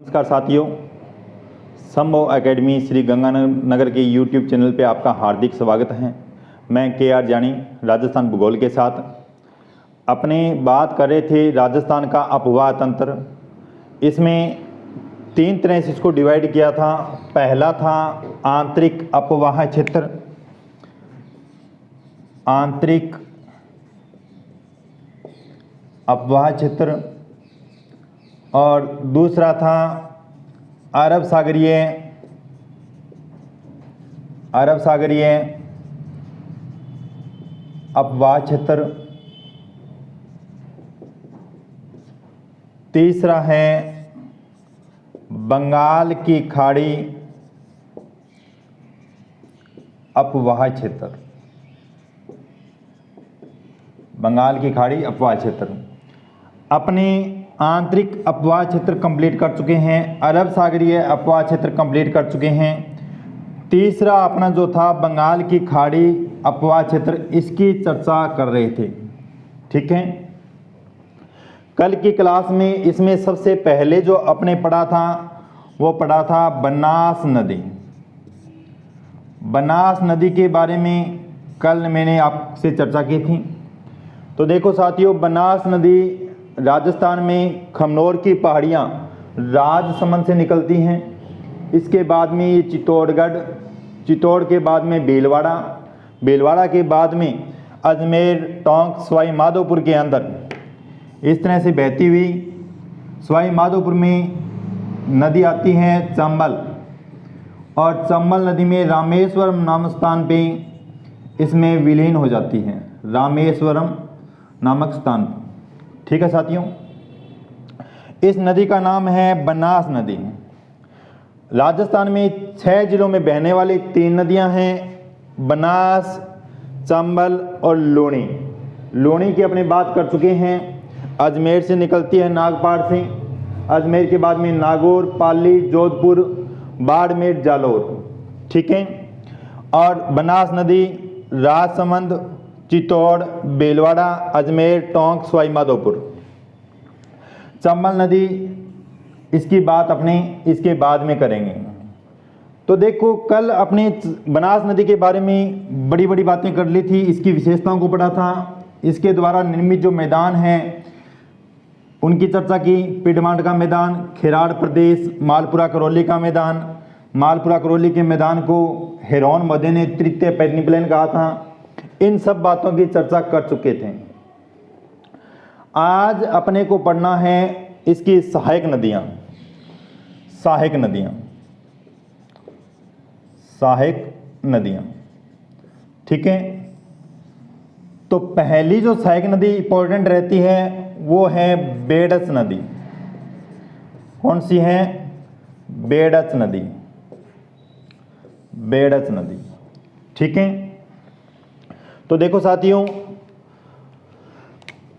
नमस्कार साथियों, संभव एकेडमी श्री गंगानगर के यूट्यूब चैनल पे आपका हार्दिक स्वागत है। मैं के.आर. जानी राजस्थान भूगोल के साथ अपने बात कर रहे थे राजस्थान का अपवाह तंत्र। इसमें तीन तरह से इसको डिवाइड किया था। पहला था आंतरिक अपवाह क्षेत्र, आंतरिक अपवाह क्षेत्र, और दूसरा था अरब सागरीय अपवाह क्षेत्र। तीसरा है बंगाल की खाड़ी अपवाह क्षेत्र, बंगाल की खाड़ी अपवाह क्षेत्र। अपने आंतरिक अपवाह क्षेत्र कंप्लीट कर चुके हैं, अरब सागरीय अपवाह क्षेत्र कंप्लीट कर चुके हैं। तीसरा अपना जो था बंगाल की खाड़ी अपवाह क्षेत्र, इसकी चर्चा कर रहे थे। ठीक है, कल की क्लास में इसमें सबसे पहले जो अपने पढ़ा था वो पढ़ा था बनास नदी। बनास नदी के बारे में कल मैंने आपसे चर्चा की थी। तो देखो साथियों, बनास नदी राजस्थान में खमनोर की पहाड़ियाँ राजसमंद से निकलती हैं। इसके बाद में ये चित्तौड़ के बाद में भीलवाड़ा के बाद में अजमेर, टोंक, सवाई माधोपुर के अंदर इस तरह से बहती हुई सवाई माधोपुर में नदी आती है चंबल, और चंबल नदी में रामेश्वरम नामक स्थान पे इसमें विलीन हो जाती है, रामेश्वरम नामक स्थान पर। ठीक है साथियों, इस नदी का नाम है बनास नदी। राजस्थान में 6 जिलों में बहने वाली 3 नदियां हैं, बनास, चंबल और लूणी। लूणी की अपनी बात कर चुके हैं। अजमेर से निकलती है, नागपाड़ से। अजमेर के बाद में नागौर, पाली, जोधपुर, बाड़मेर, जालौर। ठीक है, और बनास नदी राजसमंद, चित्तौड़, भीलवाड़ा, अजमेर, टोंक, सवाई माधोपुर। चंबल नदी इसकी बात अपने इसके बाद में करेंगे। तो देखो, कल अपने बनास नदी के बारे में बड़ी बड़ी बातें कर ली थी, इसकी विशेषताओं को पढ़ा था, इसके द्वारा निर्मित जो मैदान हैं उनकी चर्चा की। पिडमांड का मैदान, खिराड़ प्रदेश, मालपुरा करौली का मैदान। मालपुरा करौली के मैदान को हेरोन मदे ने तृतीय पेनिप्लेन कहा था। इन सब बातों की चर्चा कर चुके थे। आज अपने को पढ़ना है इसकी सहायक नदियां। ठीक है, तो पहली जो सहायक नदी इंपॉर्टेंट रहती है वो है बेडस नदी। कौन सी है? बेडस नदी। ठीक है, तो देखो साथियों,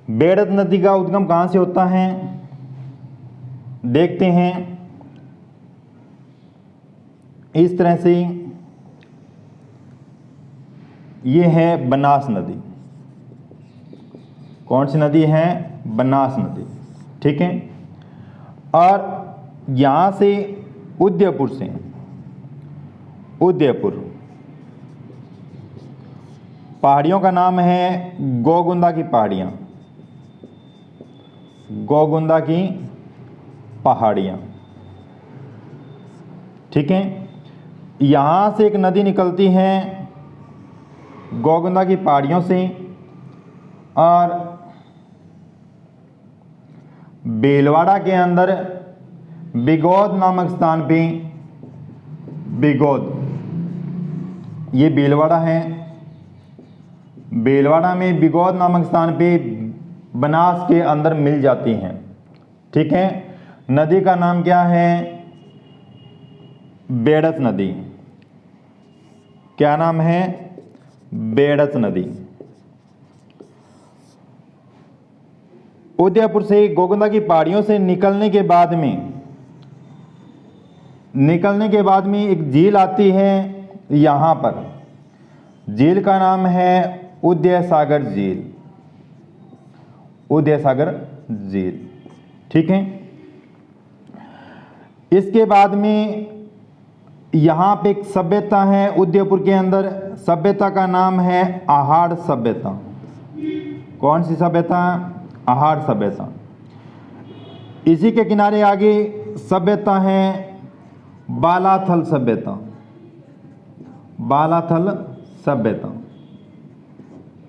बेडस नदी का उद्गम कहां से होता है देखते हैं। इस तरह से ये है बनास नदी। कौन सी नदी है? बनास नदी। ठीक है, और यहां से उदयपुर पहाड़ियों का नाम है गोगुंदा की पहाड़ियाँ। ठीक है, यहाँ से एक नदी निकलती है गोगुंदा की पहाड़ियों से, और भीलवाड़ा के अंदर बिगौद नामक स्थान पे, ये भीलवाड़ा है। भीलवाड़ा में बिगौद नामक स्थान पे बनास के अंदर मिल जाती हैं। ठीक है, नदी का नाम क्या है? बेडस नदी। क्या नाम है? बेडस नदी। उदयपुर से गोगुंदा की पहाड़ियों से निकलने के बाद में एक झील आती है यहाँ पर। झील का नाम है उदय सागर झील। ठीक है, इसके बाद में यहाँ पे एक सभ्यता है उदयपुर के अंदर, सभ्यता का नाम है आहाड़ सभ्यता। कौन सी सभ्यता? आहाड़ सभ्यता। इसी के किनारे आगे सभ्यता है बालाथल सभ्यता। बालाथल सभ्यता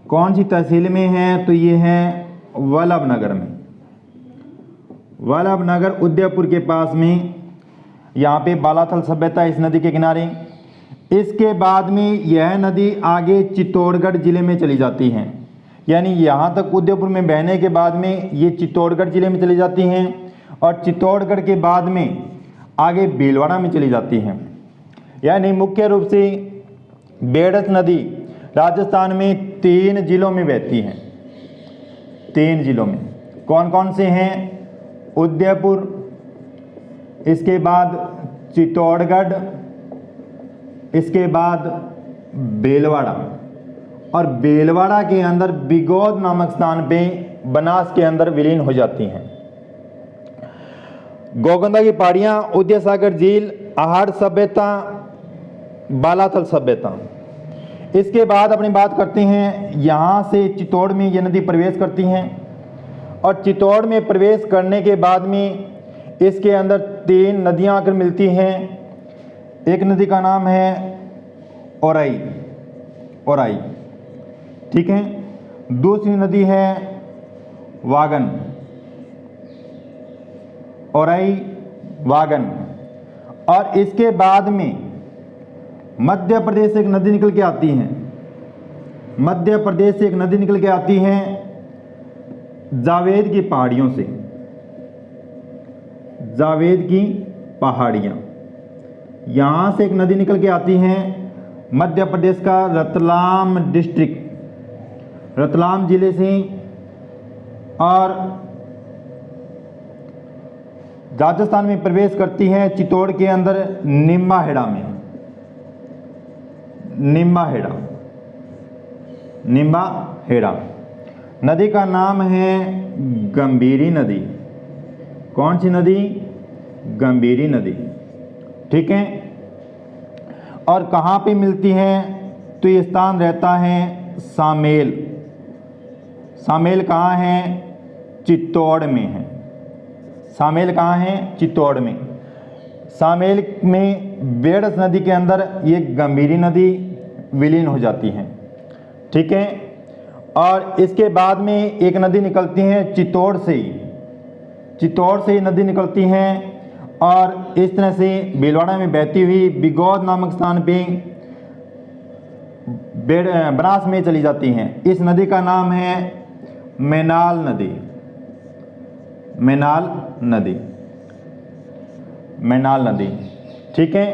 कौन सी तहसील में है? तो ये है वल्लभनगर में। वल्लभनगर उदयपुर के पास में यहाँ पे बालाथल सभ्यता इस नदी के किनारे। इसके बाद में यह नदी आगे चित्तौड़गढ़ जिले में चली जाती है, यानी यहाँ तक उदयपुर में बहने के बाद में ये चित्तौड़गढ़ जिले में चली जाती हैं और चित्तौड़गढ़ के बाद में आगे भीलवाड़ा में चली जाती हैं। यानी मुख्य रूप से बेड़स नदी राजस्थान में 3 जिलों में बहती है। 3 जिलों में कौन कौन से हैं? उदयपुर, इसके बाद चित्तौड़गढ़, इसके बाद भीलवाड़ा, और भीलवाड़ा के अंदर बिगौद नामक स्थान पे बनास के अंदर विलीन हो जाती हैं। गोगंदा की पहाड़ियाँ, उदय सागर झील, आहाड़ सभ्यता, बालाथल सभ्यता। इसके बाद अपनी बात करते हैं, यहाँ से चित्तौड़ में ये नदी प्रवेश करती हैं और चित्तौड़ में प्रवेश करने के बाद में इसके अंदर 3 नदियाँ आकर मिलती हैं। एक नदी का नाम है औराई, औराई, ठीक है। दूसरी नदी है वागन, औराई वागन, और इसके बाद में मध्य प्रदेश से एक नदी निकल के आती है। मध्य प्रदेश से एक नदी निकल के आती है जावेद की पहाड़ियों से। जावेद की पहाड़ियाँ, यहाँ से एक नदी निकल के आती हैं मध्य प्रदेश का रतलाम डिस्ट्रिक्ट, रतलाम जिले से, और राजस्थान में प्रवेश करती है चित्तौड़ के अंदर निम्बाहेड़ा में। निम्बाहेड़ा, निम्बाहेड़ा नदी का नाम है गंभीरी नदी। कौन सी नदी? गंभीरी नदी, ठीक है। और कहाँ पे मिलती है? तो ये स्थान रहता है सामेल। सामेल कहाँ है? चित्तौड़ में है। सामेल कहाँ है? चित्तौड़ में। सामेल में बेड़स नदी के अंदर ये गंभीरी नदी विलीन हो जाती है, ठीक है। और इसके बाद में एक नदी निकलती है चित्तौड़ से ही, चित्तौड़ से ही नदी निकलती हैं और इस तरह से भीलवाड़ा में बहती हुई बिगौद नामक स्थान पे बनास में चली जाती हैं। इस नदी का नाम है मैनाल नदी। मैनाल नदी, मैनाल नदी, ठीक है।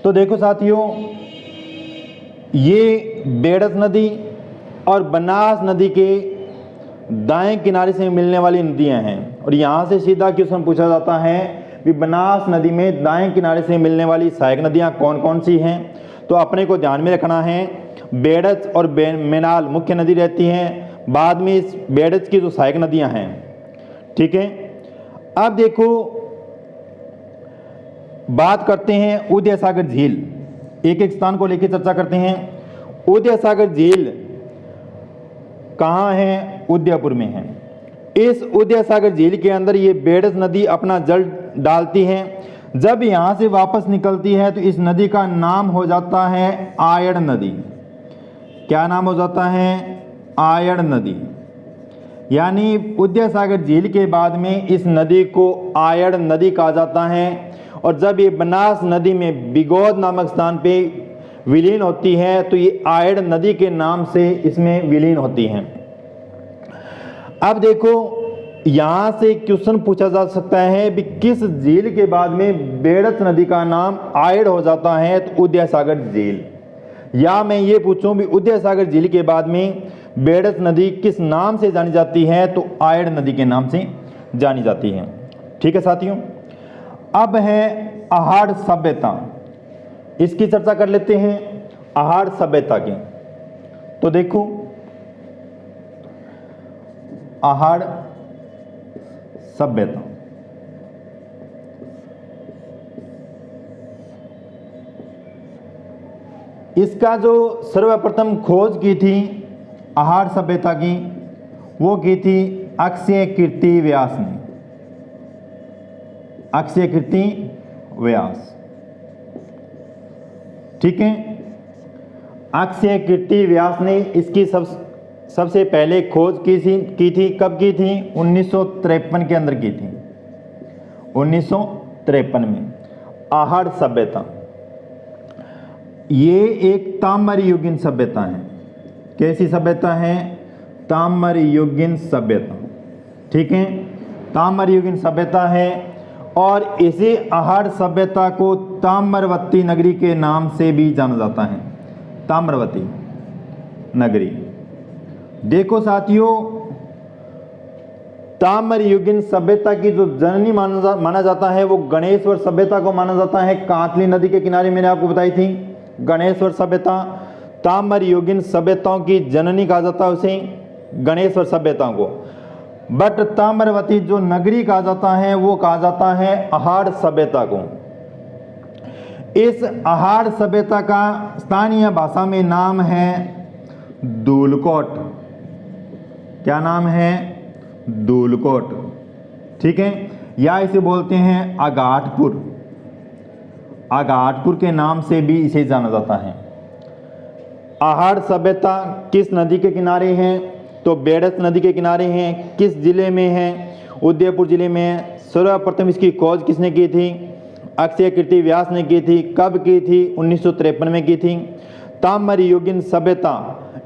तो देखो साथियों, ये बेड़स नदी और बनास नदी के दाएं किनारे से मिलने वाली नदियां हैं। और यहाँ से सीधा क्वेश्चन पूछा जाता है कि बनास नदी में दाएं किनारे से मिलने वाली सहायक नदियां कौन कौन सी हैं? तो अपने को ध्यान में रखना है, बेड़स और मैनाल मुख्य नदी रहती हैं, बाद में इस बेड़स की जो सहायक नदियां हैं, ठीक है। अब देखो बात करते हैं उदय सागर झील। एक एक स्थान को लेकर चर्चा करते हैं। उदय सागर झील कहाँ है? उदयपुर में है। इस उदय सागर झील के अंदर ये बेड़स नदी अपना जल डालती है। जब यहाँ से वापस निकलती है तो इस नदी का नाम हो जाता है आयड़ नदी। क्या नाम हो जाता है? आयड़ नदी। यानी उदय सागर झील के बाद में इस नदी को आयड़ नदी कहा जाता है। और जब ये बनास नदी में बिगौद नामक स्थान पे विलीन होती है तो ये आयड़ नदी के नाम से इसमें विलीन होती हैं। अब देखो यहाँ से क्वेश्चन पूछा जा सकता है कि किस झील के बाद में बेड़स नदी का नाम आयड़ हो जाता है? तो उदय सागर झील। या मैं ये पूछूं भी उदय सागर झील के बाद में बेड़स नदी किस नाम से जानी जाती है? तो आयड़ नदी के नाम से जानी जाती है, ठीक है साथियों। अब है आहाड़ सभ्यता, इसकी चर्चा कर लेते हैं। आहाड़ सभ्यता की तो देखो, आहाड़ सभ्यता इसका जो सर्वप्रथम खोज की थी आहार सभ्यता की, वो की थी अक्षय कीर्ति व्यास ने। अक्षय कीर्ति व्यास, ठीक है। अक्षय कीर्ति व्यास ने इसकी सबसे पहले खोज की थी। कब की थी? 1953 के अंदर की थी। 1953 में आहार सभ्यता, ये एक ताम्रयुगीन सभ्यता है। कैसी सभ्यता है? ताम्रयुगीन सभ्यता, ठीक है। ताम्रयुगीन सभ्यता है और इसी आहार सभ्यता को ताम्रवती नगरी के नाम से भी जाना जाता है। ताम्रवती नगरी। देखो साथियों, ताम्रयुगीन सभ्यता की जो जननी माना जाता है वो गणेश्वर सभ्यता को माना जाता है। कांतली नदी के किनारे मैंने आपको बताई थी गणेश्वर सभ्यता। ताम्रयुगीन सभ्यताओं की जननी कहा जाता है उसे, गणेश्वर सभ्यता को। बट ताम्रवती जो नगरी कहा जाता है वो कहा जाता है आहार सभ्यता को। इस आहार सभ्यता का स्थानीय भाषा में नाम है धूलकोट। क्या नाम है? धूलकोट, ठीक है। या इसे बोलते हैं आगाटपुर। आगाटपुर के नाम से भी इसे जाना जाता है। आहार सभ्यता किस नदी के किनारे है? तो बेड़स नदी के किनारे हैं। किस जिले में है? उदयपुर जिले में है। सर्वप्रथम इसकी खोज किसने की थी? अक्षय कीर्ति व्यास ने की थी। कब की थी? 1953 में की थी। ताम्रयुगीन सभ्यता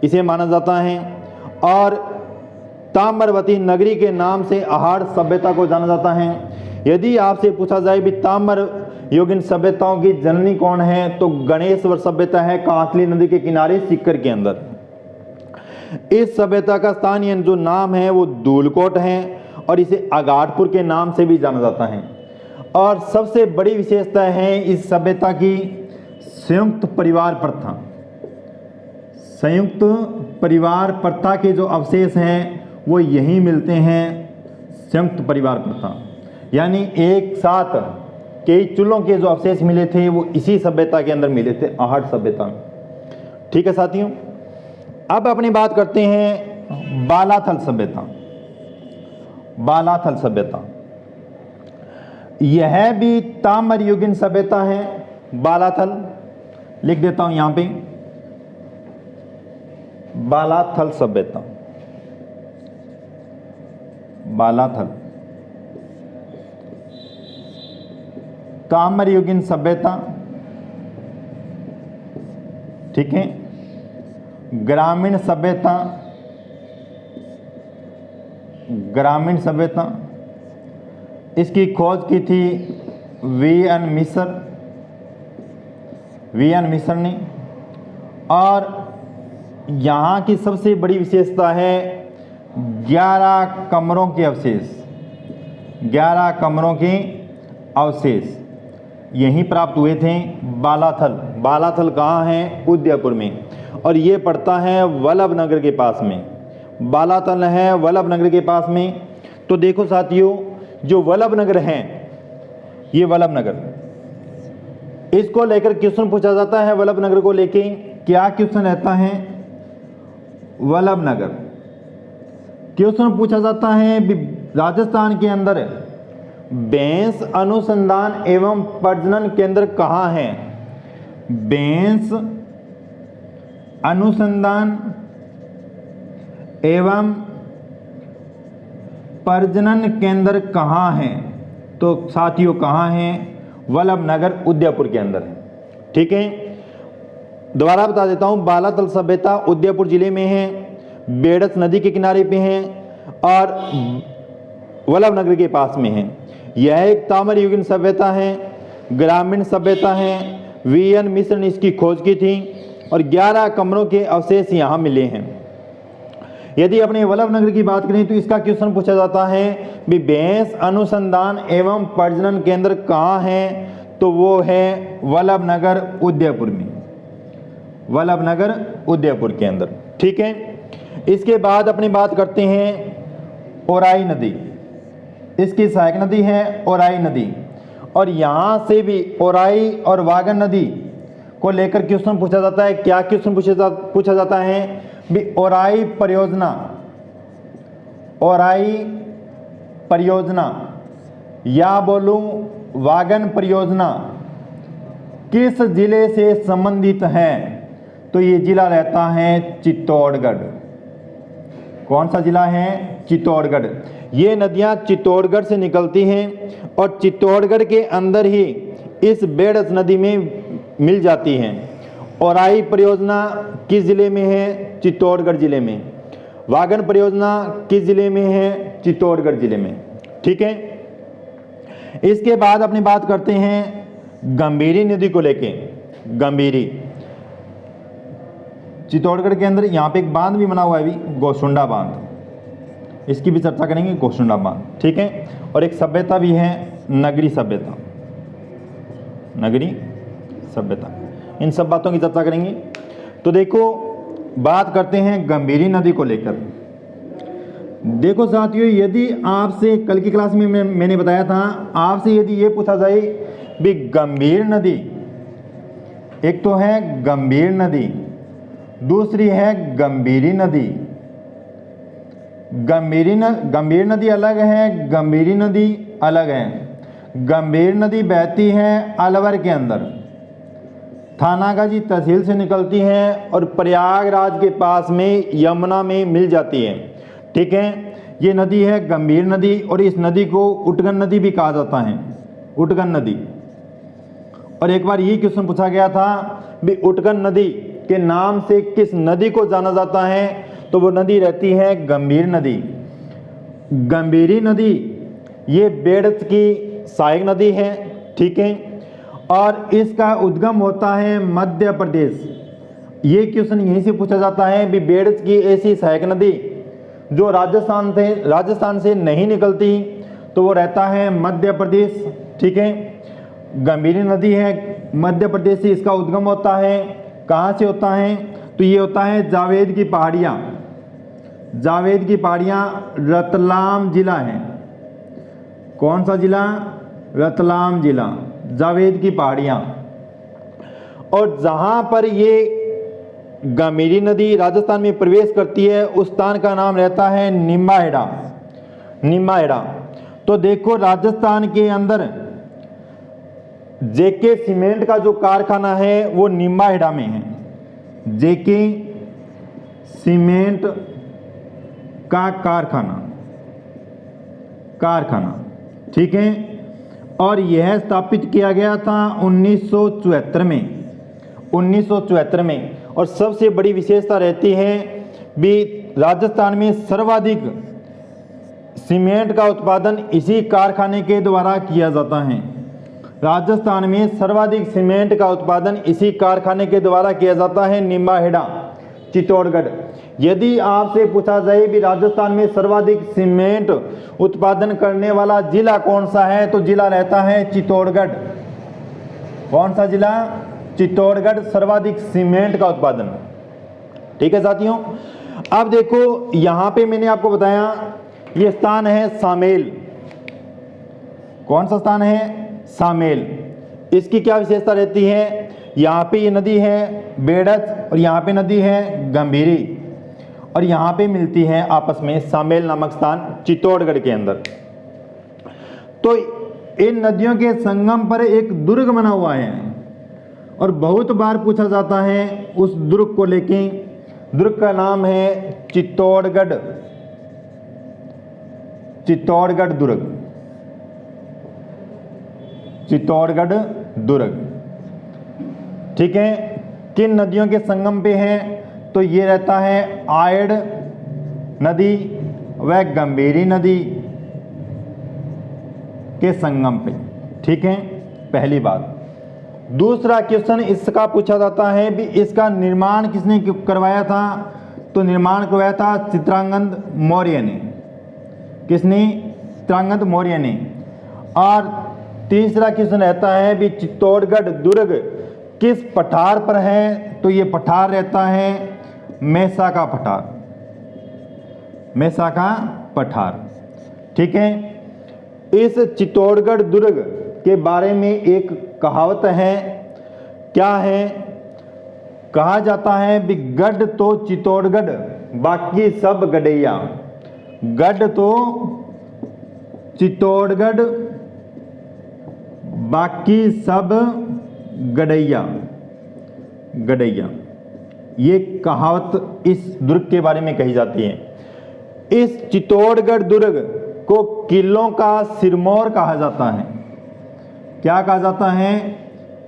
इसे माना जाता है और ताम्रवती नगरी के नाम से आहार सभ्यता को जाना जाता है। यदि आपसे पूछा जाए भी ताम्रयुगीन सभ्यताओं की जननी कौन है, तो गणेश्वर सभ्यता है, कांतली नदी के किनारे सीकर के अंदर। इस सभ्यता का स्थानीय जो नाम है वो धूलकोट है और इसे आगाटपुर के नाम से भी जाना जाता है। और सबसे बड़ी विशेषता है इस सभ्यता की संयुक्त परिवार प्रथा। संयुक्त परिवार प्रथा के जो अवशेष हैं वो यहीं मिलते हैं। संयुक्त परिवार प्रथा यानी एक साथ कई चूल्हों के जो अवशेष मिले थे वो इसी सभ्यता के अंदर मिले थे, आहार सभ्यता में, ठीक है साथियों। अब अपनी बात करते हैं बालाथल सभ्यता। बालाथल सभ्यता यह भी ताम्रयुगीन सभ्यता है। बालाथल लिख देता हूं यहां पे, बालाथल सभ्यता। बालाथल ताम्रयुगीन सभ्यता, ठीक है। ग्रामीण सभ्यता, ग्रामीण सभ्यता इसकी खोज की थी वी.एन. मिश्र ने। और यहाँ की सबसे बड़ी विशेषता है 11 कमरों के अवशेष। 11 कमरों के अवशेष यहीं प्राप्त हुए थे। बालाथल, बालाथल कहाँ है? उदयपुर में, और ये पड़ता है वल्लभ नगर के पास में। बालाथल है वल्लभ नगर के पास में। तो देखो साथियों, जो वल्लभ नगर है, ये वल्लभ नगर, इसको लेकर क्वेश्चन पूछा जाता है। वल्लभ नगर को लेके क्या क्वेश्चन रहता है? वल्लभ नगर क्वेश्चन पूछा जाता है राजस्थान के अंदर बैंस अनुसंधान एवं प्रजनन केंद्र कहाँ है? बैंस अनुसंधान एवं प्रजनन केंद्र कहाँ है? तो साथियों कहाँ है? वल्लभ नगर उदयपुर के अंदर है, ठीक है। दोबारा बता देता हूं, बालाथल सभ्यता उदयपुर जिले में है, बेड़स नदी के किनारे पे है और वल्लभ नगर के पास में है। यह एक ताम्रयुगीन सभ्यता है, ग्रामीण सभ्यता है। वी.एन. मिश्र ने इसकी खोज की थी और 11 कमरों के अवशेष यहाँ मिले हैं। यदि अपने वल्लभ नगर की बात करें तो इसका क्वेश्चन पूछा जाता है भी बैंस अनुसंधान एवं प्रजनन केंद्र कहाँ है? तो वो है वल्लभ नगर उदयपुर में, वल्लभ नगर उदयपुर के अंदर, ठीक है। इसके बाद अपनी बात करते हैं ओराई नदी। इसकी सहायक नदी है ओराई नदी, और यहाँ से भी ओराई और वागन नदी को लेकर क्वेश्चन पूछा जाता है। क्या क्वेश्चन पूछा जाता है भी ओराई परियोजना या बोलूं वागन परियोजना किस जिले से संबंधित है? तो ये जिला रहता है चित्तौड़गढ़। कौन सा जिला है? चित्तौड़गढ़। ये नदियां चित्तौड़गढ़ से निकलती हैं और चित्तौड़गढ़ के अंदर ही इस बेड़स नदी में मिल जाती हैं। ओराई परियोजना किस जिले में है? चित्तौड़गढ़ जिले में। वागन परियोजना किस जिले में है? चित्तौड़गढ़ जिले में। ठीक है, इसके बाद अपनी बात करते हैं गंभीरी नदी को लेके। गंभीरी चित्तौड़गढ़ के अंदर यहाँ पे एक बांध भी बना हुआ है अभी, गोसुंडा बांध, इसकी भी चर्चा करेंगे, गोसुंडा बांध। ठीक है, और एक सभ्यता भी है नगरी सभ्यता, नगरी सभ्यता। इन सब बातों की चर्चा करेंगे। तो देखो बात करते हैं गंभीरी नदी को लेकर। देखो साथियों, यदि आपसे कल की क्लास में मैंने बताया था, आपसे यदि ये पूछा जाए भी गंभीर नदी, एक तो है गंभीर नदी, दूसरी है गंभीरी नदी। गंभीर नदी अलग है, गंभीरी नदी अलग है। गंभीर नदी बहती है अलवर के अंदर, थानागाजी तहसील से निकलती है और प्रयागराज के पास में यमुना में मिल जाती है। ठीक है, ये नदी है गंभीर नदी और इस नदी को उटगन नदी भी कहा जाता है, उटगन नदी। और एक बार ये क्वेश्चन पूछा गया था भी उटगन नदी के नाम से किस नदी को जाना जाता है? तो वो नदी रहती है गंभीर नदी। गंभीरी नदी ये बेड़स की सहायक नदी है। ठीक है, और इसका उद्गम होता है मध्य प्रदेश। ये क्वेश्चन यहीं से पूछा जाता है भी बेड़स की ऐसी सहायक नदी जो राजस्थान से नहीं निकलती, तो वो रहता है मध्य प्रदेश। ठीक है, गंभीरी नदी है मध्य प्रदेश से इसका उद्गम होता है। कहाँ से होता है? तो ये होता है जावेद की पहाड़ियाँ। जावेद की पहाड़ियाँ रतलाम जिला है। कौन सा जिला? रतलाम जिला, जावेद की पहाड़ियाँ। और जहाँ पर ये गंभीरी नदी राजस्थान में प्रवेश करती है उस स्थान का नाम रहता है निम्बाहेड़ा। निम्बाहेड़ा। तो देखो राजस्थान के अंदर जेके सीमेंट का जो कारखाना है वो निम्बाहेड़ा में है। जेके सीमेंट का कारखाना। ठीक है, और यह स्थापित किया गया था 1974 में। और सबसे बड़ी विशेषता रहती है भी राजस्थान में सर्वाधिक सीमेंट का उत्पादन इसी कारखाने के द्वारा किया जाता है। राजस्थान में सर्वाधिक सीमेंट का उत्पादन इसी कारखाने के द्वारा किया जाता है, निम्बाहेड़ा, चित्तौड़गढ़। यदि आपसे पूछा जाए भी राजस्थान में सर्वाधिक सीमेंट उत्पादन करने वाला जिला कौन सा है, तो जिला रहता है चित्तौड़गढ़। कौन सा जिला? चित्तौड़गढ़, सर्वाधिक सीमेंट का उत्पादन। ठीक है साथियों, अब देखो यहां पे मैंने आपको बताया ये स्थान है सामेल। कौन सा स्थान है? सामेल। इसकी क्या विशेषता रहती है? यहाँ पे ये नदी है बेड़स और यहाँ पे नदी है गंभीरी और यहाँ पे मिलती है आपस में सामेल नामक स्थान चित्तौड़गढ़ के अंदर। तो इन नदियों के संगम पर एक दुर्ग बना हुआ है और बहुत बार पूछा जाता है उस दुर्ग को लेके। दुर्ग का नाम है चित्तौड़गढ़ दुर्ग। चित्तौड़गढ़ दुर्ग। ठीक है, किन नदियों के संगम पे है? तो ये रहता है आयड़ नदी व गंभीरी नदी के संगम पे। ठीक है, पहली बात। दूसरा क्वेश्चन इसका पूछा जाता है भी इसका निर्माण किसने करवाया था? तो निर्माण करवाया था चित्रांगद मौर्य ने। किसने? चित्रांगद मौर्य ने। और तीसरा क्वेश्चन रहता है भी चित्तौड़गढ़ दुर्ग किस पठार पर है? तो ये पठार रहता है मेसा का पठार। मेसा का पठार। ठीक है, इस चित्तौड़गढ़ दुर्ग के बारे में एक कहावत है। क्या है? कहा जाता है भी गढ़ तो चित्तौड़गढ़ बाकी सब गडैया। गढ़ तो चित्तौड़गढ़ बाकी सब गडैया। गडैया ये कहावत इस दुर्ग के बारे में कही जाती है। इस चित्तौड़गढ़ दुर्ग को किलों का सिरमौर कहा जाता है। क्या कहा जाता है?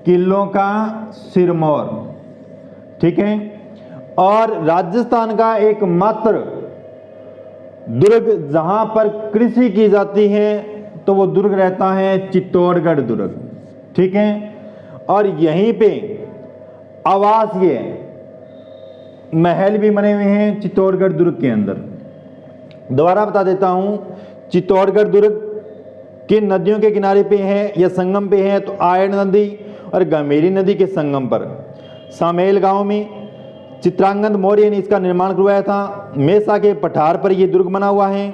किलों का सिरमौर। ठीक है। और राजस्थान का एकमात्र दुर्ग जहां पर कृषि की जाती है तो वो दुर्ग रहता है चित्तौड़गढ़ दुर्ग। ठीक है। और यहीं पे आवासीय महल भी बने हुए हैं चित्तौड़गढ़ दुर्ग के अंदर। दोबारा बता देता हूं, चित्तौड़गढ़ दुर्ग किन नदियों के किनारे पे है या संगम पे है? तो आयड़ नदी और गंभीरी नदी के संगम पर सामेल गांव में चित्रांगद मौर्य ने इसका निर्माण करवाया था। मेसा के पठार पर यह दुर्ग बना हुआ है।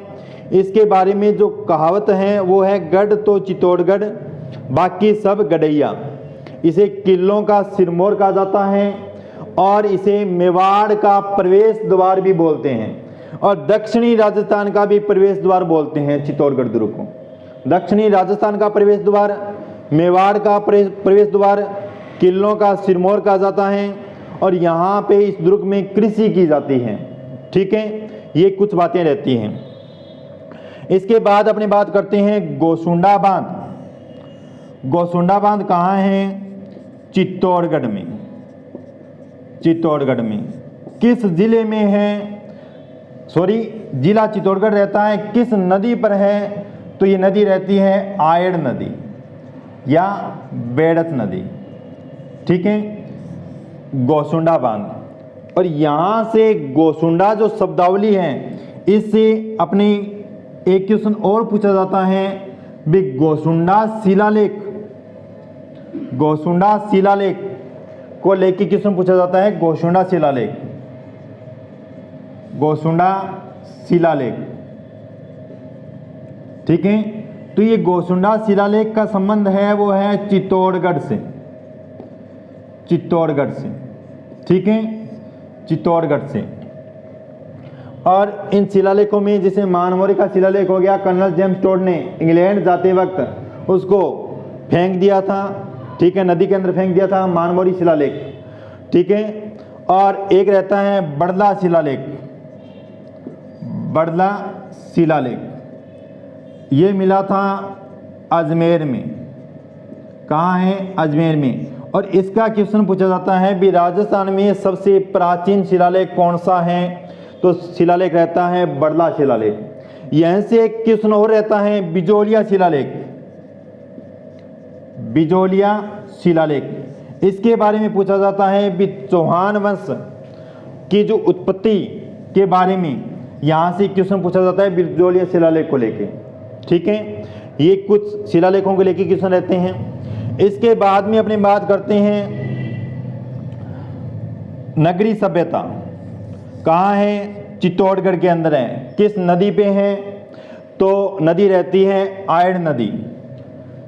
इसके बारे में जो कहावत है वो है गढ़ तो चित्तौड़गढ़ बाकी सब गडैया। इसे किलों का सिरमौर कहा जाता है और इसे मेवाड़ का प्रवेश द्वार भी बोलते हैं और दक्षिणी राजस्थान का भी प्रवेश द्वार बोलते हैं चित्तौड़गढ़ दुर्ग को। दक्षिणी राजस्थान का प्रवेश द्वार, मेवाड़ का प्रवेश द्वार, किलों का सिरमौर कहा जाता है और यहाँ पे इस दुर्ग में कृषि की जाती है। ठीक है। ये कुछ बातें रहती हैं। इसके बाद अपनी बात करते हैं गोसुंडा बांध। गोसुंडा बांध कहाँ है? चित्तौड़गढ़ में। चित्तौड़गढ़ में किस जिले में है? सॉरी, जिला चित्तौड़गढ़ रहता है। किस नदी पर है? तो ये नदी रहती है आयड़ नदी या बेड़त नदी। ठीक है। गोसुंडा बांध। और यहाँ से गोसुंडा जो शब्दावली है इससे अपनी एक क्वेश्चन और पूछा जाता है भी गोसुंडा शिलालेख। गोसुंडा शिलालेख को लेकर क्वेश्चन पूछा जाता है। गोसुंडा शिलालेख, गोसुंडा शिलालेख। ठीक है। तो ये गोसुंडा शिलालेख का संबंध है वो है चित्तौड़गढ़ से। चित्तौड़गढ़ से। ठीक है। चित्तौड़गढ़ से। और इन शिलालेखों में जैसे मानमोरी का शिलालेख हो गया, कर्नल जेम्स टोड ने इंग्लैंड जाते वक्त उसको फेंक दिया था। ठीक है। नदी के अंदर फेंक दिया था, मानमोरी शिलालेख। ठीक है। और एक रहता है बड़ला शिलालेख। बड़ला शिलालेख ये मिला था अजमेर में। कहाँ है? अजमेर में। और इसका क्वेश्चन पूछा जाता है भी राजस्थान में सबसे प्राचीन शिलालेख कौन सा है? तो शिलालेख रहता है बड़ला शिलालेख। यहीं से एक क्वेश्चन और रहता है बिजोलिया शिलालेख। बिजोलिया शिलालेख इसके बारे में पूछा जाता है भी चौहान वंश की जो उत्पत्ति के बारे में यहाँ से क्वेश्चन पूछा जाता है बिजोलिया शिलालेख को लेके। ठीक है। ये कुछ शिलालेखों को लेके क्वेश्चन रहते हैं। इसके बाद में अपनी बात करते हैं नगरी सभ्यता। कहाँ है? चित्तौड़गढ़ के अंदर है। किस नदी पे है? तो नदी रहती है आयड़ नदी।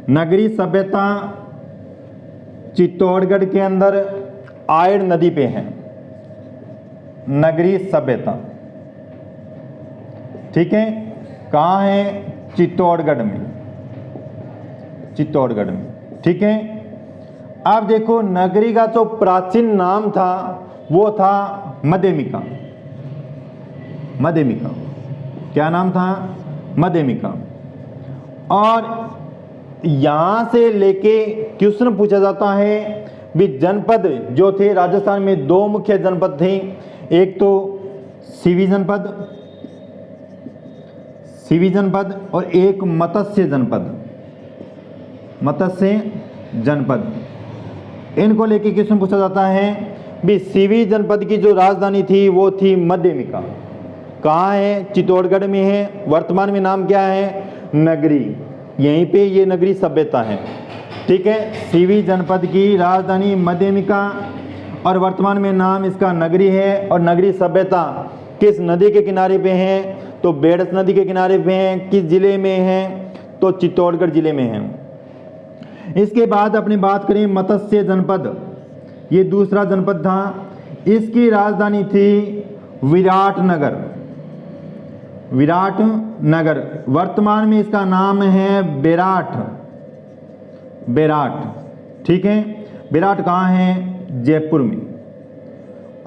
नगरी सभ्यता चित्तौड़गढ़ के अंदर आयड़ नदी पे है। नगरी सभ्यता। ठीक है। कहाँ है? चित्तौड़गढ़ में। चित्तौड़गढ़ में। ठीक है। अब देखो नगरी का जो प्राचीन नाम था वो था मध्यमिका। मध्यमिका। क्या नाम था? मध्यमिका। और यहां से लेके क्वेश्चन पूछा जाता है भी जनपद जो थे राजस्थान में, दो मुख्य जनपद थे। एक तो सीवी जनपद, सीवी जनपद और एक मत्स्य जनपद। मत्स्य जनपद इनको लेके क्वेश्चन पूछा जाता है भी सीवी जनपद की जो राजधानी थी वो थी मध्यमिका। कहाँ है? चित्तौड़गढ़ में है। वर्तमान में नाम क्या है? नगरी। यहीं पे ये नगरी सभ्यता है। ठीक है। सीवी जनपद की राजधानी मध्यमिका और वर्तमान में नाम इसका नगरी है। और नगरी सभ्यता किस नदी के किनारे पे है? तो बेड़स नदी के किनारे पे है। किस जिले में है? तो चित्तौड़गढ़ जिले में है। इसके बाद अपनी बात करें मत्स्य जनपद। ये दूसरा जनपद था। इसकी राजधानी थी विराटनगर। विराटनगर, वर्तमान में इसका नाम है बेराट। ठीक है, बेराट कहाँ है? जयपुर में।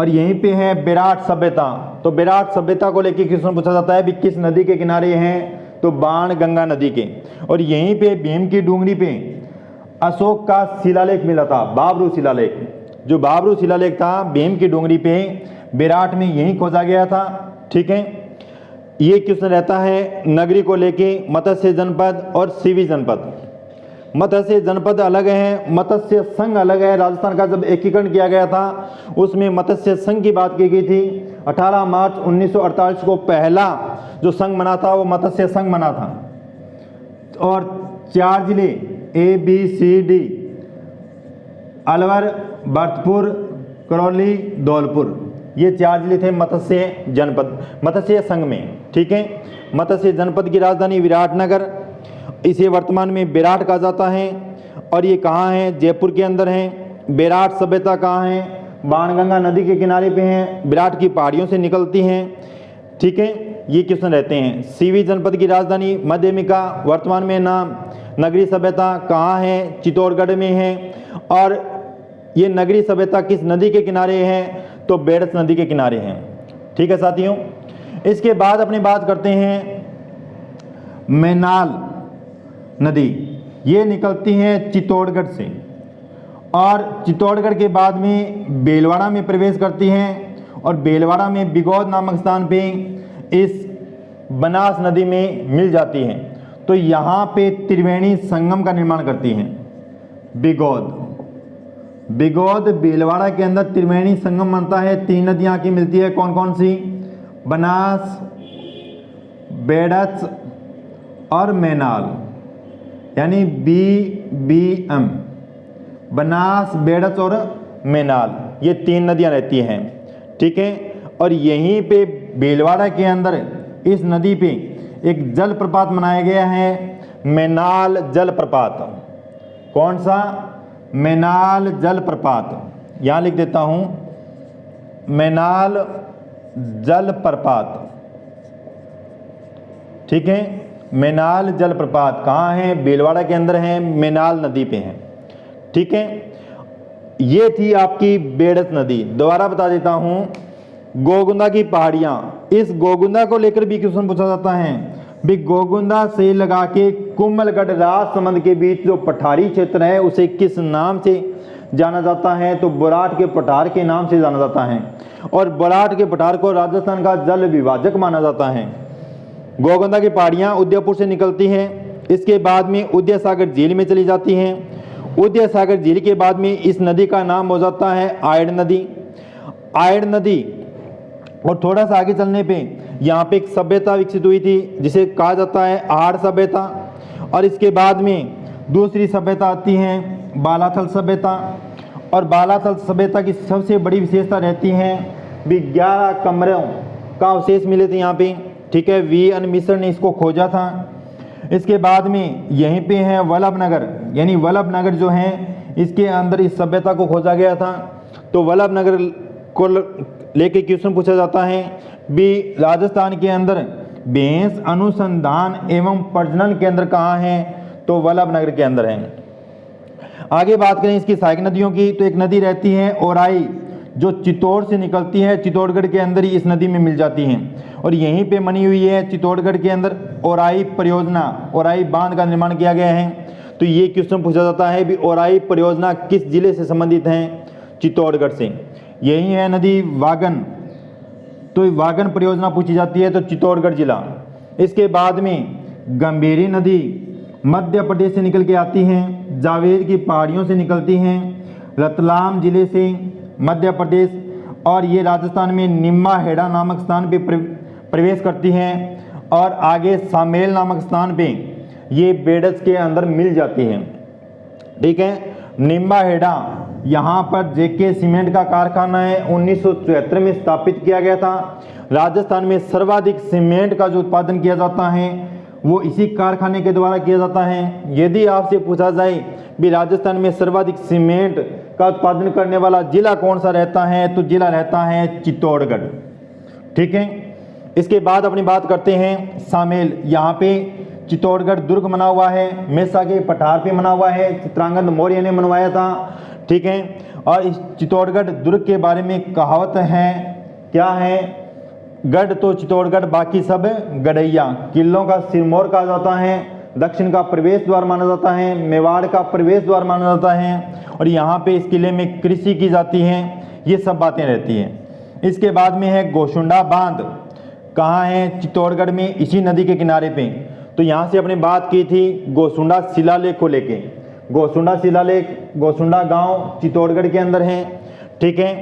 और यहीं पे है बेराट सभ्यता। तो बेराट सभ्यता को लेकर क्वेश्चन पूछा जाता है भी किस नदी के किनारे हैं? तो बाण गंगा नदी के। और यहीं पे भीम की डूंगरी पे अशोक का शिलालेख मिला था, बाबरू शिलालेख। जो बाबरू शिलालेख था भीम की डूंगरी पे बेराट में यहीं खोजा गया था। ठीक है, ये क्वेश्चन रहता है नगरी को लेके, मत्स्य जनपद और सीवी जनपद। मत्स्य जनपद अलग है, मत्स्य संघ अलग है। राजस्थान का जब एकीकरण किया गया था उसमें मत्स्य संघ की बात की गई थी। 18 मार्च 1948 को पहला जो संघ बना था वो मत्स्य संघ बना था। और 4 जिले ABCD, अलवर, भरतपुर, करौली, धौलपुर, ये 4 जिले थे मत्स्य जनपद, मत्स्य संघ में। ठीक है, मत्स्य जनपद की राजधानी विराटनगर, इसे वर्तमान में बेराट कहा जाता है। और ये कहाँ है? जयपुर के अंदर है। बेराट सभ्यता कहाँ है? बाणगंगा नदी के किनारे पे हैं, विराट की पहाड़ियों से निकलती हैं। ठीक है, ये क्वेश्चन रहते हैं। सीवी जनपद की राजधानी मध्यमिका, वर्तमान में नाम नगरी सभ्यता कहाँ है? चित्तौड़गढ़ में है। और ये नगरी सभ्यता किस नदी के किनारे है? तो बेड़स नदी के किनारे हैं। ठीक है साथियों, इसके बाद अपनी बात करते हैं मैनाल नदी। ये निकलती है चित्तौड़गढ़ से और चित्तौड़गढ़ के बाद में बेलवाड़ा में प्रवेश करती हैं और बेलवाड़ा में बिगौद नामक स्थान पे इस बनास नदी में मिल जाती हैं। तो यहाँ पे त्रिवेणी संगम का निर्माण करती हैं। बिगौद बेलवाड़ा के अंदर त्रिवेणी संगम बनता है। 3 नदियाँ की मिलती है, कौन कौन सी? बनास, बेड़स और मैनाल, यानी BBM, बनास, बेड़स और मैनाल, ये 3 नदियां रहती हैं। ठीक है, और यहीं पे बेलवाड़ा के अंदर इस नदी पे एक जलप्रपात बनाया गया है, मैनाल जलप्रपात। कौन सा? मैनाल जलप्रपात। यहाँ लिख देता हूँ, मैनाल जलप्रपात। ठीक है, मैनाल जलप्रपात कहाँ है? बेलवाड़ा के अंदर है, मैनाल नदी पे है। ठीक है, ये थी आपकी बेड़स नदी। दोबारा बता देता हूँ, गोगुंदा की पहाड़ियाँ, इस गोगुंदा को लेकर भी क्वेश्चन पूछा जाता है भी गोगुंदा से लगा के कुम्भलगढ़ राजसमंद के बीच जो पठारी क्षेत्र है उसे किस नाम से जाना जाता है? तो बराट के पठार के नाम से जाना जाता है। और बराट के पठार को राजस्थान का जल विभाजक माना जाता है। गोगुंदा की पहाड़ियाँ उदयपुर से निकलती हैं, इसके बाद में उदय सागर झील में चली जाती हैं। उदय सागर झील के बाद में इस नदी का नाम हो जाता है आयड़ नदी। आयड़ नदी और थोड़ा सा आगे चलने पे यहाँ पे एक सभ्यता विकसित हुई थी जिसे कहा जाता है आहड़ सभ्यता। और इसके बाद में दूसरी सभ्यता आती है बालाथल सभ्यता। और बालाथल सभ्यता की सबसे बड़ी विशेषता रहती है भी 11 कमरों का अवशेष मिले थे यहाँ पे। ठीक है, VN मिश्र ने इसको खोजा था। इसके बाद में यहीं पे है वल्लभनगर, यानी वल्लभनगर जो है इसके अंदर इस सभ्यता को खोजा गया था। तो वल्लभनगर को लेके क्वेश्चन पूछा जाता है भी राजस्थान के अंदर भैंस अनुसंधान एवं प्रजनन केंद्र कहाँ है? तो वल्लभनगर के अंदर है। आगे बात करें इसकी सहायक नदियों की, तो एक नदी रहती है ओराई जो चित्तौड़ से निकलती है, चित्तौड़गढ़ के अंदर ही इस नदी में मिल जाती हैं और यहीं पे बनी हुई है चित्तौड़गढ़ के अंदर ओराई परियोजना, ओराई बांध का निर्माण किया गया है। तो ये क्वेश्चन पूछा जाता है भी ओराई परियोजना किस जिले से संबंधित है? चित्तौड़गढ़ से। यही है नदी वागन, तो वागन परियोजना पूछी जाती है तो चित्तौड़गढ़ जिला। इसके बाद में गंभीरी नदी मध्य प्रदेश से निकल के आती हैं, जावेद की पहाड़ियों से निकलती हैं, रतलाम जिले से मध्य प्रदेश, और ये राजस्थान में निम्मा हेड़ा नामक स्थान पे प्रवेश करती हैं और आगे सामेल नामक स्थान पे ये बेड़स के अंदर मिल जाती हैं। ठीक है, निम्बा हेड़ा यहाँ पर JK सीमेंट का कारखाना है, 1974 में स्थापित किया गया था। राजस्थान में सर्वाधिक सीमेंट का जो उत्पादन किया जाता है वो इसी कारखाने के द्वारा किया जाता है। यदि आपसे पूछा जाए भी राजस्थान में सर्वाधिक सीमेंट का उत्पादन करने वाला जिला कौन सा रहता है, तो जिला रहता है चित्तौड़गढ़। ठीक है, इसके बाद अपनी बात करते हैं शामिल। यहाँ पे चित्तौड़गढ़ दुर्ग बना हुआ है, मेसा के पठार पे बना हुआ है, चित्रांगद मौर्य ने बनवाया था। ठीक है, और इस चित्तौड़गढ़ दुर्ग के बारे में कहावत है, क्या है, गढ़ तो चित्तौड़गढ़ बाकी सब गढ़ैया। किलों का सिरमौर कहा जाता है, दक्षिण का प्रवेश द्वार माना जाता है, मेवाड़ का प्रवेश द्वार माना जाता है, और यहाँ पे इस किले में कृषि की जाती है। ये सब बातें रहती हैं। इसके बाद में है गोसुंडा बांध, कहाँ है, चित्तौड़गढ़ में, इसी नदी के किनारे पे। तो यहाँ से अपने बात की थी गोसुंडा शिलालेख को लेके। गोसुंडा शिलालेख, गोसुंडा गांव चित्तौड़गढ़ के अंदर है। ठीक है,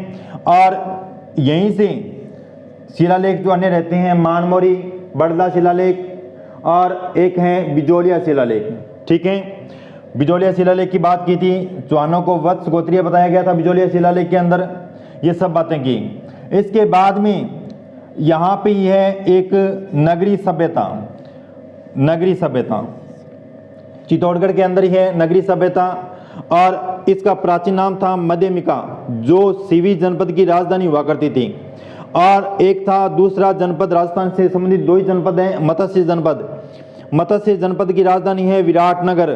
और यहीं से शिलालेख जो अन्य रहते हैं, मानमोरी, बड़ला शिलालेख और एक है बिजोलिया शिलालेख। ठीक है, बिजोलिया शिलालेख की बात की थी, चौहानों को वत्स गोत्रीय बताया गया था बिजोलिया शिलालेख के अंदर। ये सब बातें की। इसके बाद में यहाँ पे ही है एक नगरी सभ्यता। नगरी सभ्यता चित्तौड़गढ़ के अंदर ही है नगरी सभ्यता, और इसका प्राचीन नाम था मध्यमिका, जो सीवी जनपद की राजधानी हुआ करती थी। और एक था दूसरा जनपद, राजस्थान से संबंधित दो ही जनपद हैं, मत्स्य जनपद। मत्स्य जनपद की राजधानी है विराटनगर,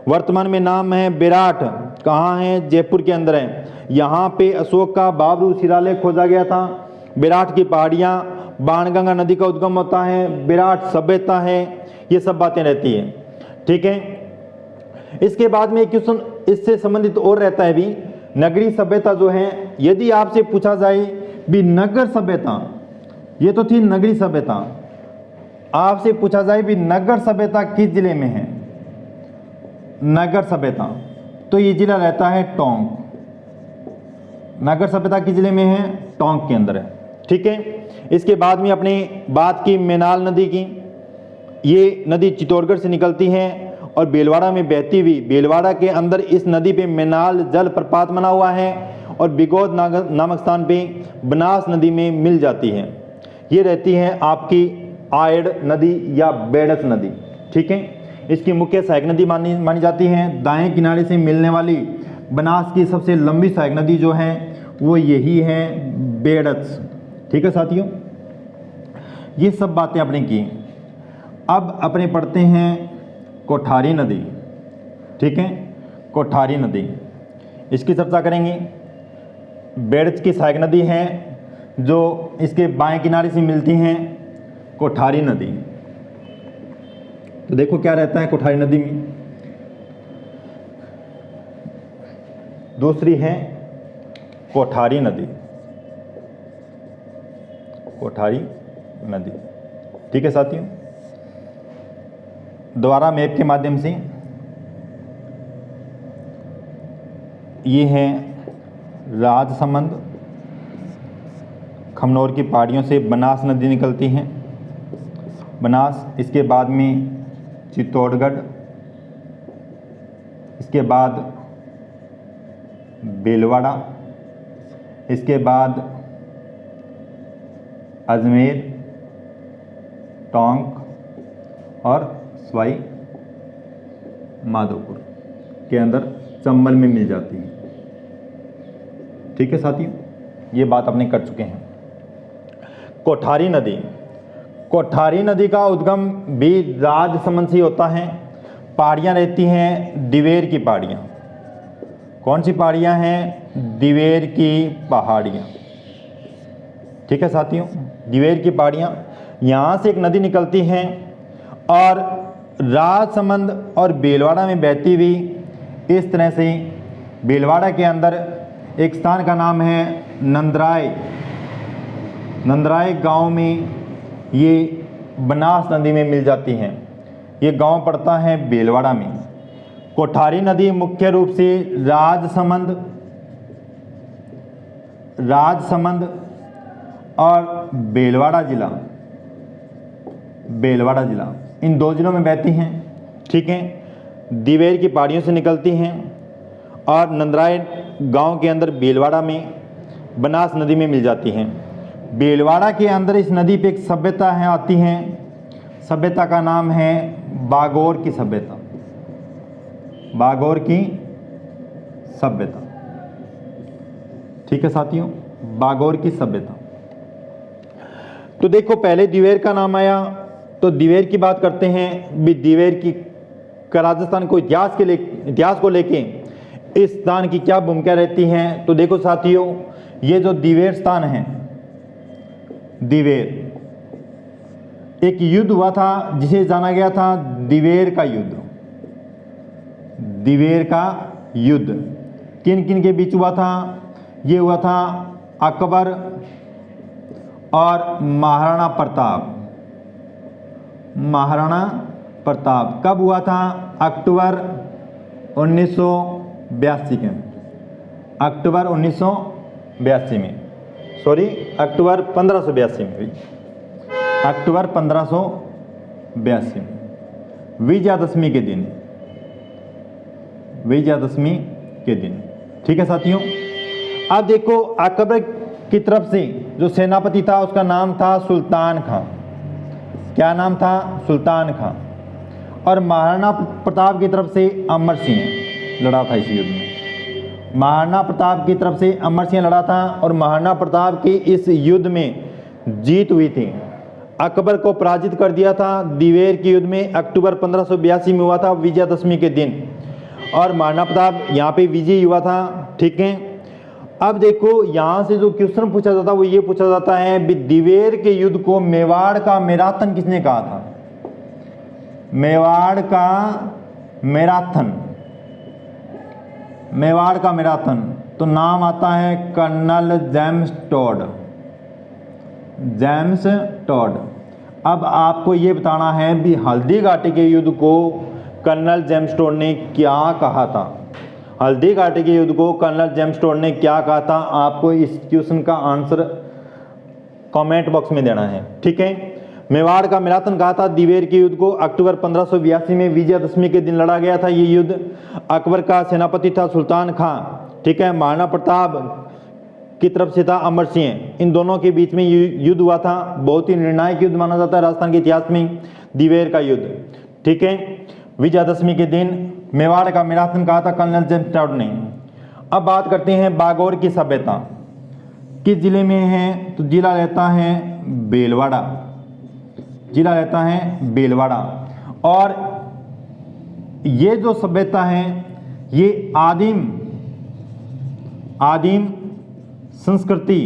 वर्तमान में नाम है बेराट। कहाँ है, जयपुर के अंदर है। यहाँ पे अशोक का बाबरू शिलालेख खोजा गया था। बेराट की पहाड़ियाँ, बाणगंगा नदी का उद्गम होता है, बेराट सभ्यता है, ये सब बातें रहती है। ठीक है, इसके बाद में एक क्वेश्चन इससे संबंधित और रहता है भी, नगरी सभ्यता जो है, यदि आपसे पूछा जाए भी नगर सभ्यता, ये तो थी नगरी सभ्यता, आपसे पूछा जाए भी नगर सभ्यता किस जिले में है, नगर सभ्यता, तो ये जिला रहता है टोंक। नगर सभ्यता किस जिले में है, टोंक के अंदर है। ठीक है, इसके बाद में अपने बात की मेनाल नदी की। ये नदी चित्तौड़गढ़ से निकलती है और बेलवाड़ा में बहती हुई, बेलवाड़ा के अंदर इस नदी पे मेनाल जल प्रपात बना हुआ है, और बिगोद नामक स्थान पे बनास नदी में मिल जाती है। ये रहती है आपकी आयड़ नदी या बेड़स नदी। ठीक है, इसकी मुख्य सहायक नदी मानी जाती है। दाएं किनारे से मिलने वाली बनास की सबसे लंबी सहायक नदी जो है वो यही है, बेड़स। ठीक है साथियों, ये सब बातें आपने की। अब अपने पढ़ते हैं कोठारी नदी। ठीक है, कोठारी नदी, इसकी चर्चा करेंगे। बेड़स की सहायक नदी है जो इसके बाएं किनारे से मिलती हैं, कोठारी नदी। तो देखो क्या रहता है कोठारी नदी में। दूसरी है कोठारी नदी, कोठारी नदी। ठीक है साथियों, दोबारा मैप के माध्यम से ये है राजसमंद, खमनौर की पहाड़ियों से बनास नदी निकलती है, बनास। इसके बाद में चित्तौड़गढ़, इसके बाद बेलवाड़ा, इसके बाद अजमेर, टोंक और सवाई माधोपुर के अंदर चंबल में मिल जाती है। ठीक है साथियों, ये बात अपने कर चुके हैं। कोठारी नदी, कोठारी नदी का उद्गम भी राजसमंद से होता है। पहाड़ियाँ रहती हैं, दिवेर की पहाड़ियाँ। कौन सी पहाड़ियाँ हैं, दिवेर की पहाड़ियाँ। ठीक है साथियों, दिवेर की पहाड़ियाँ, यहाँ से एक नदी निकलती हैं और राजसमंद और बेलवाड़ा में बहती हुई इस तरह से बेलवाड़ा के अंदर एक स्थान का नाम है नंदराय। नंदराय गांव में ये बनास नदी में मिल जाती हैं। ये गांव पड़ता है बेलवाड़ा में। कोठारी नदी मुख्य रूप से राजसमंद और बेलवाड़ा जिला इन दो जिलों में बहती हैं। ठीक है, दिवेर की पहाड़ियों से निकलती हैं और नंदराय गांव के अंदर बेलवाड़ा में बनास नदी में मिल जाती हैं। बेलवाड़ा के अंदर इस नदी पे एक सभ्यता है आती हैं, सभ्यता का नाम है बागोर की सभ्यता। बागोर की सभ्यता, ठीक है साथियों, बागोर की सभ्यता। तो देखो पहले दिवेर का नाम आया, तो दिवेर की बात करते हैं। भी दिवेर की का राजस्थान को इतिहास को लेके इस स्थान की क्या भूमिका रहती है। तो देखो साथियों, ये जो दिवेर स्थान है, दिवेर, एक युद्ध हुआ था जिसे जाना गया था दिवेर का युद्ध। दिवेर का युद्ध किन किन के बीच हुआ था? ये हुआ था अकबर और महाराणा प्रताप। महाराणा प्रताप कब हुआ था? अक्टूबर 1982 के, अक्टूबर 1982 में, सॉरी अक्टूबर 1582 में, अक्टूबर 1582 में, विजयादशमी के दिन, विजयादशमी के दिन, ठीक है साथियों। अब देखो अकबर की तरफ से जो सेनापति था उसका नाम था सुल्तान खां। क्या नाम था? सुल्तान खां। और महाराणा प्रताप की तरफ से अमर सिंह लड़ा था इस युद्ध में। महाराणा प्रताप की तरफ से अमर सिंह लड़ा था और महाराणा प्रताप की इस युद्ध में जीत हुई थी। अकबर को पराजित कर दिया था दिवेर के युद्ध में। अक्टूबर 1582 में हुआ था, विजयादशमी के दिन, और महाराणा प्रताप यहाँ पे विजयी हुआ था, ठीक है। अब देखो यहाँ से जो क्वेश्चन पूछा जाता है वो ये पूछा जाता है, दिवेर के युद्ध को मेवाड़ का मैराथन किसने कहा था? मेवाड़ का मैराथन, मेवाड़ का मैराथन, तो नाम आता है colonel James Tod. James Tod. अब आपको ये बताना है भी हल्दी घाटी के युद्ध को कर्नल जेम्स टॉड ने क्या कहा था? हल्दी घाटी के युद्ध को कर्नल जेम्स टॉड ने क्या कहा था? आपको इस क्वेश्चन का आंसर कमेंट बॉक्स में देना है, ठीक है। मेवाड़ का मैराथन कहा था दिवेर के युद्ध को। अक्टूबर 1582 में विजयादशमी के दिन लड़ा गया था ये युद्ध। अकबर का सेनापति था सुल्तान खां, ठीक है। महाराणा प्रताप की तरफ से था अमर सिंह। इन दोनों के बीच में युद्ध हुआ था। बहुत ही निर्णायक युद्ध माना जाता है राजस्थान के इतिहास में, दिवेर का युद्ध, ठीक है। विजयादशमी के दिन मेवाड़ का मैराथन कहा था कर्नल जेम्स टॉड ने। अब बात करते हैं बागोर की सभ्यता किस जिले में है? तो जिला रहता है भीलवाड़ा, जिला रहता है भीलवाड़ा। और ये जो सभ्यता है ये आदिम संस्कृति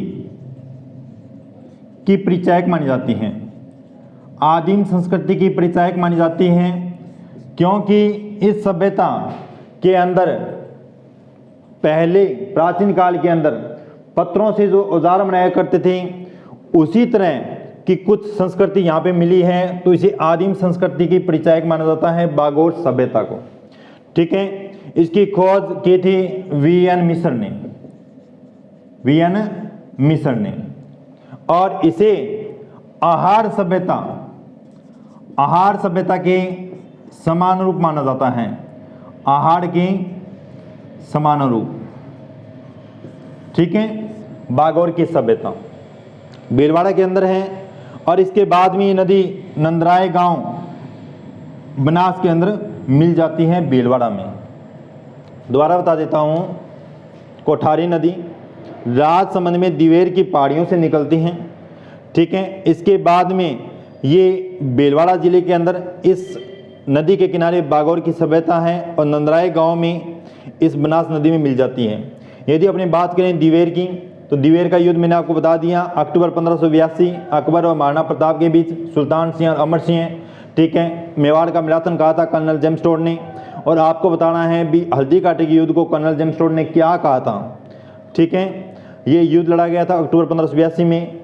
की परिचायक मानी जाती है। आदिम संस्कृति की परिचायक मानी जाती है क्योंकि इस सभ्यता के अंदर पहले प्राचीन काल के अंदर पत्थरों से जो औजार बनाया करते थे उसी तरह की कुछ संस्कृति यहाँ पे मिली है, तो इसे आदिम संस्कृति की परिचायक माना जाता है बागोर सभ्यता को, ठीक है। इसकी खोज की थी वीएन मिसर ने, और इसे आहार सभ्यता के समानुरूप माना जाता है। आहार के समानुरूप, ठीक है। बागोर की सभ्यता भीलवाड़ा के अंदर है। और इसके बाद में ये नदी नंदराय गांव बनास के अंदर मिल जाती है भीलवाड़ा में। दोबारा बता देता हूँ, कोठारी नदी राजसमंद में दिवेर की पहाड़ियों से निकलती हैं, ठीक है। इसके बाद में ये भीलवाड़ा जिले के अंदर इस नदी के किनारे बागोर की सभ्यता है और नंदराय गांव में इस बनास नदी में मिल जाती है। यदि अपनी बात करें दिवेर की, तो दिवेर का युद्ध मैंने आपको बता दिया, अक्टूबर 1582 अकबर और महाराणा प्रताप के बीच, सुल्तान सिंह और अमर सिंह, ठीक है। मेवाड़ का मैराथन कहा था कर्नल जेम्स टॉड ने। और आपको बताना है भी हल्दी घाटी के युद्ध को कर्नल जेम्स टॉड ने क्या कहा था, ठीक है। ये युद्ध लड़ा गया था अक्टूबर 1582 में।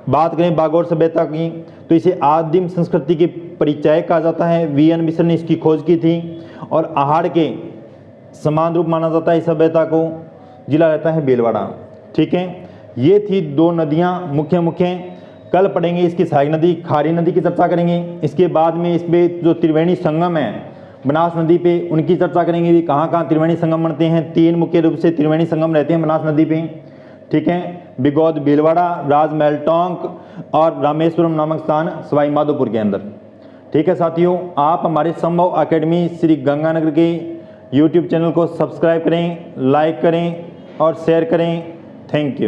बात करें बागोर सभ्यता की, तो इसे आदिम संस्कृति की परिचायक कहा जाता है। वीएन मिसर ने इसकी खोज की थी और आहार के समान रूप माना जाता है इस सभ्यता को। जिला रहता है भीलवाड़ा, ठीक है। ये थी दो नदियाँ मुख्य। कल पढ़ेंगे इसकी सहायक नदी खारी नदी की चर्चा करेंगे। इसके बाद में इस पे जो त्रिवेणी संगम है बनास नदी पे, उनकी चर्चा करेंगे भी कहाँ त्रिवेणी संगम बनते हैं। 3 मुख्य रूप से त्रिवेणी संगम रहते हैं बनास नदी पे, ठीक है। बिगौद भीलवाड़ा, राजमहल टोंक और रामेश्वरम नामक स्थान सवाई माधोपुर के अंदर। ठीक है साथियों, आप हमारे संभव अकेडमी श्री गंगानगर के यूट्यूब चैनल को सब्सक्राइब करें, लाइक करें और शेयर करें। Thank you.